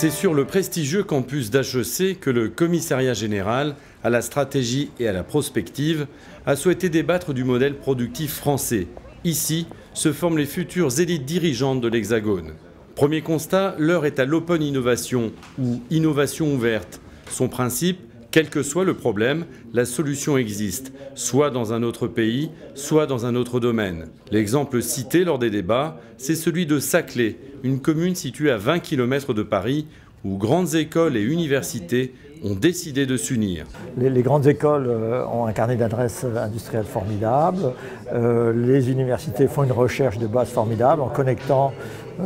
C'est sur le prestigieux campus d'HEC que le Commissariat général à la stratégie et à la prospective a souhaité débattre du modèle productif français. Ici se forment les futures élites dirigeantes de l'Hexagone. Premier constat, l'heure est à l'open innovation ou innovation ouverte. Son principe, quel que soit le problème, la solution existe, soit dans un autre pays, soit dans un autre domaine. L'exemple cité lors des débats, c'est celui de Saclay, une commune située à 20 km de Paris, où grandes écoles et universités ont décidé de s'unir. Les grandes écoles ont un carnet d'adresses industrielles formidable. Les universités font une recherche de base formidable en connectant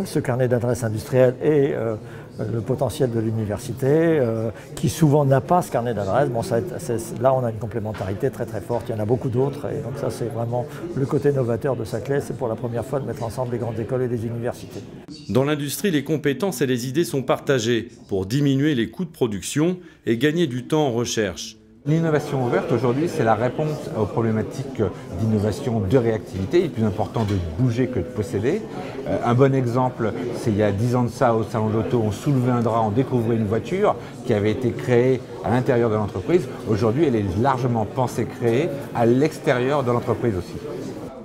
ce carnet d'adresses industrielles et le potentiel de l'université, qui souvent n'a pas ce carnet d'adresses. Bon, là, on a une complémentarité très très forte. Il y en a beaucoup d'autres. Et donc ça, c'est vraiment le côté novateur de Saclay. C'est pour la première fois de mettre ensemble les grandes écoles et les universités. Dans l'industrie, les compétences et les idées sont partagées pour diminuer les coûts de production et gagner du temps en recherche. L'innovation ouverte, aujourd'hui, c'est la réponse aux problématiques d'innovation de réactivité. Il est plus important de bouger que de posséder. Un bon exemple, c'est il y a 10 ans de ça, au salon de l'auto, on soulevait un drap, on découvrait une voiture qui avait été créée à l'intérieur de l'entreprise. Aujourd'hui, elle est largement pensée, créée à l'extérieur de l'entreprise aussi.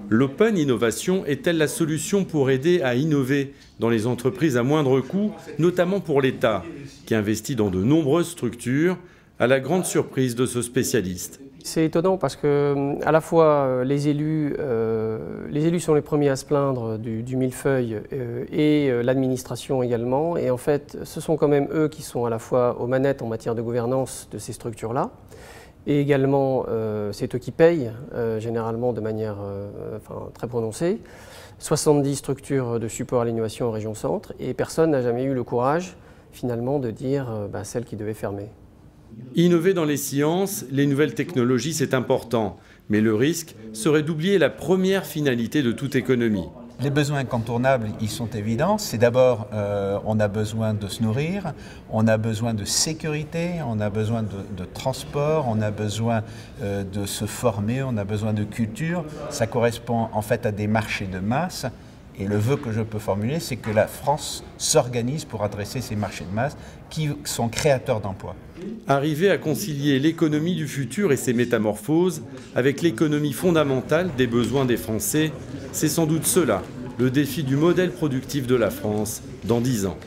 L'open innovation est-elle la solution pour aider à innover dans les entreprises à moindre coût, notamment pour l'État, qui investit dans de nombreuses structures, à la grande surprise de ce spécialiste? C'est étonnant parce que, à la fois, les élus sont les premiers à se plaindre du millefeuille et l'administration également. Et en fait, ce sont quand même eux qui sont à la fois aux manettes en matière de gouvernance de ces structures-là. Et également, c'est eux qui payent, généralement de manière très prononcée. 70 structures de support à l'innovation en région centre. Et personne n'a jamais eu le courage, finalement, de dire celle qui devait fermer. Innover dans les sciences, les nouvelles technologies, c'est important. Mais le risque serait d'oublier la première finalité de toute économie. Les besoins incontournables, ils sont évidents. C'est d'abord, on a besoin de se nourrir, on a besoin de sécurité, on a besoin de transport, on a besoin de se former, on a besoin de culture. Ça correspond en fait à des marchés de masse. Et le vœu que je peux formuler, c'est que la France s'organise pour adresser ces marchés de masse qui sont créateurs d'emplois. Arriver à concilier l'économie du futur et ses métamorphoses avec l'économie fondamentale des besoins des Français, c'est sans doute cela, le défi du modèle productif de la France dans 10 ans.